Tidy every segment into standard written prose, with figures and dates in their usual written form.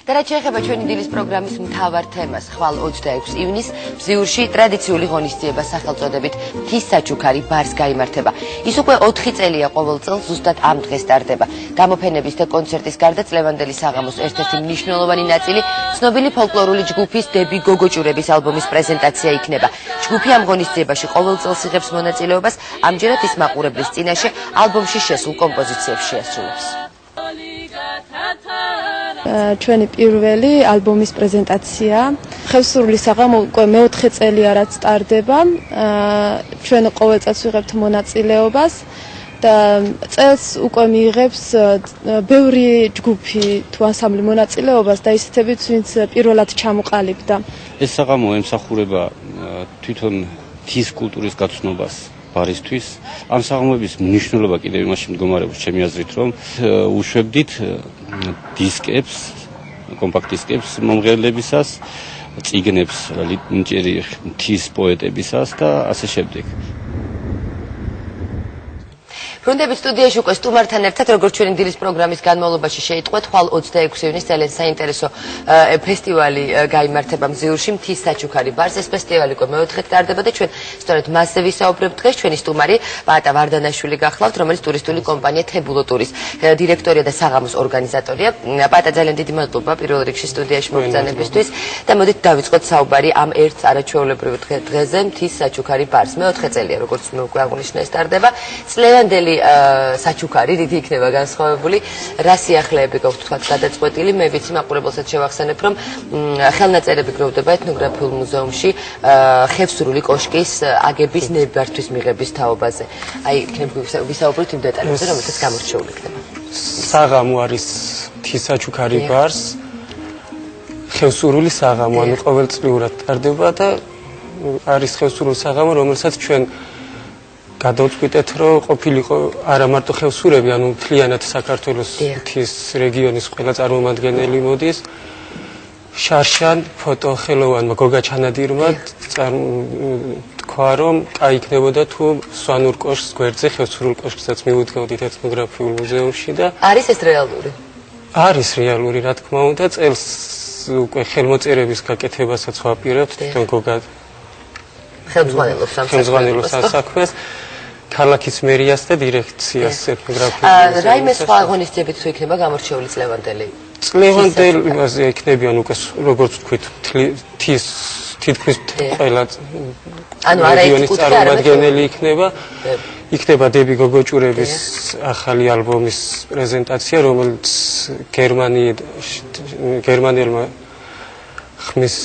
და რაც შეეხება ჩვენი დილის პროგრამის მთავარ თემას, ხვალ 26 ივნისს ბზიურში ტრადიციული ღონისძიება სახელწოდებით მთის საჩუქარი ბარს გაიმართება. ის უკვე 4 წელია ყოველ წელს ზუსტად ამ დღეს ტარდება. გამოფენების და კონცერტის გარდა წლევანდელი საღამოს ერთ-ერთი მნიშვნელოვანი ნაწილი ცნობილი ფოლკლორული ჯგუფის დები გოგოჭურების ალბომის პრეზენტაცია იქნება. ჯგუფი ამ ღონისძიებაში ყოველ წელს იღებს მონაწილეობას, ამჯერად ის მაყურებლის წინაშე ალბომში შესულ კომპოზიციებს შეასრულებს. ჩვენი პირველი ალბომის პრეზენტაცია. ხევსურული საღამო უკვე მე-4 წელია რაც ტარდება. ჩვენ ყოველ წელს ვიღებთ მონაწილეობას და წელს უკვე მიიღებს ბევრი ჯგუფი თუ ანსამბლი მონაწილეობას და ისეთებიც ვინც პირველად ჩამოყალიბდა. ეს საღამო ემსახურება თვითონ მთის კულტურის გაცნობას ბარისთვის. ამ საღამოების მნიშვნელობა კიდევ იმაში მდგომარეობს ჩემი აზრით, რომ უშვებდით დისკებს, კომპაქტ დისკებს მომღერლებისას, წიგნებს მთის პოეტებისას და ასე შემდეგ. ბრუნდებით სტუდიაში უკვე სტუმართან ერთად, როგორც ჩვენი დილის პროგრამის განმავლობაში შეიტყვეთ, ხვალ 26 ივნისს ძალიან საინტერესო ფესტივალი გაიმართება ბზიურში, მთის საჩუქარი ბარს. ეს ფესტივალი უკვე მე-4-ით ტარდება და ჩვენ სწორედ მასზე ვისაუბრებთ დღეს. ჩვენი სტუმარი პაატა ვარდანაშვილი გახლავთ, რომელიც ტურისტული კომპანია თებულო ტურის დირექტორია და საღამოს ორგანიზატორია. პაატა, ძალიან დიდი მადლობა პირველ რიგში სტუდიაში მოგზაურობისთვის და მოდით დავიწყოთ საუბარი ამ ერთ არაჩვეულებრივ დღეზე, მთის საჩუქარი ბარს. მე-4 წელია, როგორც მე უკვე აღნიშნე, ეს ტარდება. წლევანდელი საჩუქარი რითი იქნება განსხვავებული, რა სიახლეები გაქვთ თქვათ გადაწყვეტილი. მე ვიცი მაყურებელსაც შევახსენებ, რომ ხელნაწერები გროვდება ეთნოგრაფიულ მუზეუმში ხევსურული კოშკის აგების ნებართვის მიღების თაობაზე. აი, იქნებ ვისაუბროთ იმ დეტალებზე, რომელთაც გამორჩეული იქნება. საღამო არის მთის საჩუქარი ბარს, ხევსურული საღამო, ანუ ყოველწლიურად ტარდება და არის ხევსურული საღამო, რომელსაც ჩვენ გადავწყვიტეთ, რომ ყოფილიყო არა მარტო ხევსურები, ანუ მთლიანად საქართველოს მთის რეგიონის ყველა წარმომადგენელი მოდის. შარშან ფოტოხელოვანმა გოგა ჩანადირმა თქვა, რომ კაი იქნებოდა თუ სვანურ კოშკს გვერდზე ხევსურულ კოშკსაც მივუდგავდით ეთნოგრაფიულ მუზეუმში და არის ეს რეალური? არის რეალური, რა თქმა უნდა, წელს უკვე ხელმოწერების გაკეთებასაც ვაპირებთ, თვითონ გოგა ხელმძღვანელობს ამ საქმეს. ქალაქის მერიას და დირექციას ეთნოგრაფიულ. რაიმე სხვა ღონისძიებით თუ იქნება გამორჩეული წლევანდელი? წლევანდილზე იქნებიან უკვე, როგორც ვთქვით, მთის თითქმის ყველა რეგიონის წარმომადგენელი იქნება. იქნება დები გოგოჭურების ახალი ალბომის პრეზენტაცია, რომელიც გერმანელმა ხმის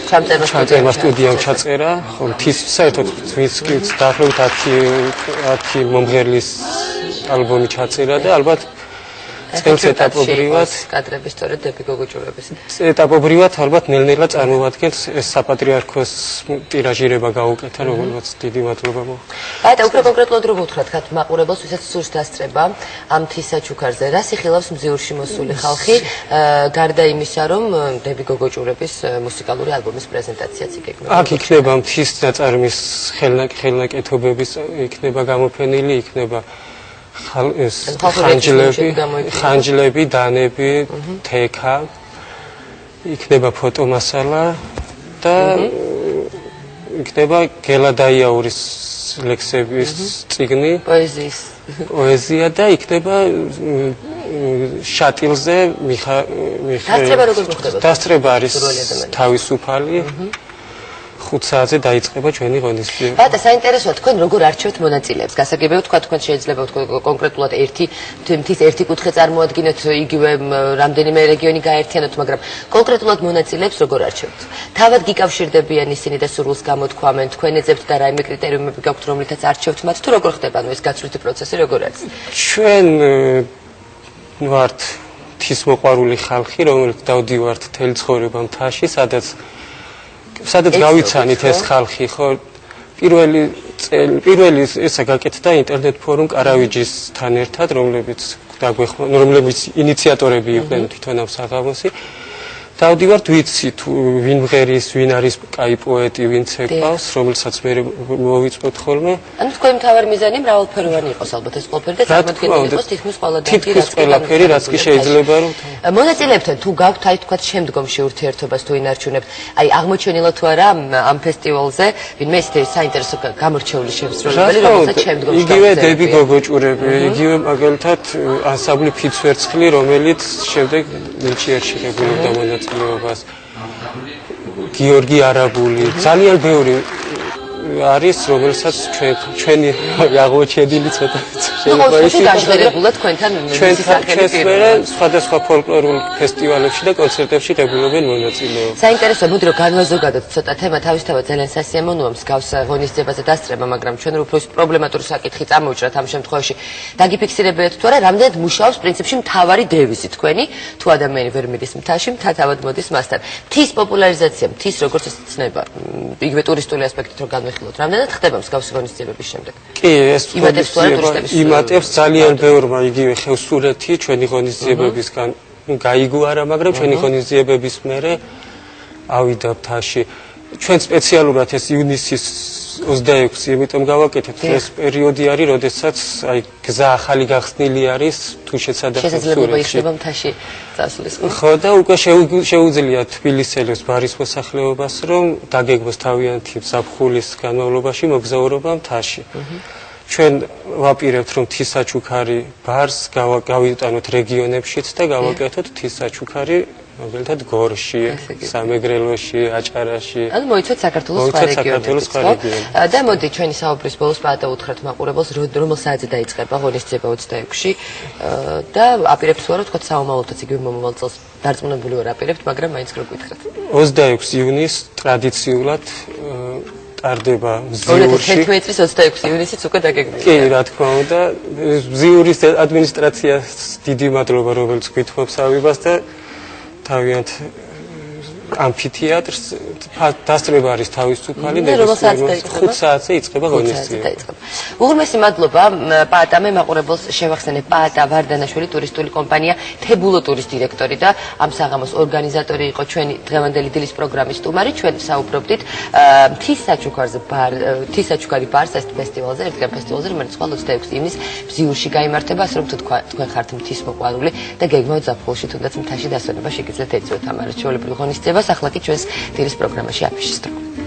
ჩაწერა სტუდიამ ჩაწერა. მთის საერთოდ ვინც დაახლოებით 10 მომღერლის ალბომი ჩაწერა და ალბათ წელს ეტაპობრივად კადრები სწორედ დები გოგოჭურების. ეტაპობრივად ალბათ ნელ-ნელა წარმოვადგენს ეს საპატრიარქოს ტირაჟირება გაუკეთა, რომელსაც დიდი მადლობა მოაქვს. პაატა, უფრო კონკრეტულად რომ უთხრათ, ხათ მაყურებელს, ვისაც სურს დასწრება ამ მთის საჩუქარზე, რა სიხილავს ბზიურში მოსული ხალხი, გარდა იმისა, რომ დები გოგოჭურების მუსიკალური ალბომის პრეზენტაციაც იქნება. აქ იქნება მთის ნაწარმის ხელნაკეთობების იქნება გამოფენილი, იქნება ხანჯლები, დანები, თექა, იქნება ფოტომასალა და იქნება გელა დაიაურის ლექსების წიგნი, პოეზია და იქნება შატილზე დასწრება არის თავისუფალი. 5 საათზე დაიწყება ჩვენი ღონისძიება. პაატა, საინტერესოა, თქვენ როგორ არჩევთ მონაწილეებს? გასაგებია თქვა, თქვენ შეიძლება კონკრეტულად მთის ერთი კუთხე წარმოადგინოთ, იგივე რამდენიმე რეგიონი გაერთიანოთ, მაგრამ კონკრეტულად მონაწილეებს როგორ არჩევთ? თავად გიკავშირდებიან ისინი და სურვილს გამოთქვამენ, თქვენ ეძებთ და რაიმე კრიტერიუმები გაქვთ, რომლითაც არჩევთ მათ, თუ როგორ ხდება ეს გაცვლითი პროცესი, როგორ არის? ჩვენ ვართ მთის მოყვარული ხალხი, რომელიც დავდივართ მთელი ცხოვრება მთაში, სადაც გავიცანით ეს ხალხი, ხო? პირველი ესა გაკეთდა ინტერნეტ ფორუმ კარავიჯისთან ერთად, რომლებიც ინიციატორები იყვნენ თვითონ ამ საღამოსი დავდივართ ვიცი თუ ვინ მღერის, ვინ არის კაი პოეტი, ვინ ცეკვავს, რომელსაც მე მოვიწვევთ ხოლმე. ანუ თქვენი მთავარი მიზანი მრავალფეროვანი იყოს ალბათ ეს ყველაფერი და წარმოქმნილი იყოს თითქმის ყველა თითქმის ყველაფერი, რაც კი შეიძლება რომ მონაწილეებთან თუ გაქვთ აი თქვათ შემდგომში ურთიერთობას თუ ინარჩუნებთ, აი აღმოჩენილა თუ არა ამ ფესტივალზე, ვინმე ისეთი საინტერესო გამორჩეული შემსრულებელი, რომელსაც შემდგომში იგივე დები გოგოჭურები, იგივე მაგალითად ანსამბლი ფიცვერცხლი, რომელიც შემდეგ მილჩიერში ღებულობდა მონაწილეობას. გიორგი არაბული, ძალიან ბევრი არის, რომელსაც ჩვენი აღმოჩენილი ცოტა შეიძლება ისე გაჟღერებულად თქვენთან ჩვენს მერე სხვადასხვა ფოლკლორულ ფესტივალებში და კონცერტებში ღებულობენ მონაწილეობას. საინტერესო მოდი რომ განვაზოგადოთ ცოტა თემა თავისთავად ძალიან სასიამოვნოა მსგავს ღონისძიებაზე დასწრება, მაგრამ ჩვენ უფრო პრობლემატური საკითხი წამოვჭრათ ამ შემთხვევაში. დაგიფიქსირებიათ თუ არა, რამდენად მუშაობს პრინციპში მთავარი დევიზი თქვენი, თუ ადამიანი ვერ მიდის მთაში, მთა თავად მოდის მასთან. მთის პოპულარიზაცია, მთის როგორც ეს ცნება, იგივე ტურისტული ასპექტით რო განვიხილოთ, რამდენად ხდება მსგავსი ღონისძიებების შემდეგ? კი, ეს იმატებს ძალიან ბევრმა იგივე ხევსურეთი ჩვენი ღონისძიებებისგან გაიგო არა, მაგრამ ჩვენი ღონისძიებების მერე ავიდა მთაში. ჩვენ სპეციალურად ეს ივნისის 26, იმიტომ გავაკეთეთ, ეს პერიოდი არის, როდესაც აი გზა ახალი გახსნილი არის თუშეთსა და შესაძლებლობა იქნება მთაში წასვლის. ხო და უკვე შეუძლია თბილისელებს ბარის მოსახლეობას, რომ დაგეგმოს თავიანთი ზაფხულის განმავლობაში მოგზაურობა მთაში. ჩვენ ვაპირებთ, რომ თისაჩუქარი ბარს გავიტანოთ რეგიონებშიც და გავაკეთოთ თისაჩუქარი მაგალითად გორში, სამეგრელოში, აჭარაში. ანუ მოიცოთ საქართველოს სხვა რეგიონებში. და მოდი ჩვენი საუბრის ბოლოს პატაუთხრათ მაყურებელს, რომელ საათზე დაიწყება ღონისძიება 26-ში და აპირებთ თუ არა თქვა საომავლოთაც იგივე მომავალ წელს დარწმუნებული ვარ აპირებთ, მაგრამ მაინც გროგვითხრათ. 26 ივნისს ტრადიციულად ტარდება მზიურში. 2011 წლის 26 ივნისიც უკვე დაგეგმილია. კი, რა თქმა უნდა, მზიურის ადმინისტრაციას დიდი მადლობა, რომელიც გვითხოვს ავებას და თავიანთ ამფითეატრს დასწრება არის თავისუფალი, ნებისმიერ 5 საათზე იწყება ღონისძიება. უღრმესი მადლობა პაატამე მაყურებელს შევახსენებ პაატა ვარდანაშვილი ტურისტული კომპანია თებულო ტურის დირექტორი და ამ საღამოს ორგანიზატორი იყო ჩვენი დღევანდელი დილის პროგრამის სტუმარი. ჩვენ საუბრობდით თისაჩუქარი ბარს ეს ფესტივალზე, ერთგან ფესტივალზე, რომელიც ხვალ 26 ივნისს მზიურში გაიმართება, ასე რომ თქვენ ხართ მთის მოყვარული და გეგმავთ ზაფხულში თუნდაც მთაში დასვენება შეგიძლიათ ეწვიოთ ამ არაჩვეულებრივ ღონისძიებას. ახლა კი ჩვენს დილის პროგრამაში აფიშის დრო.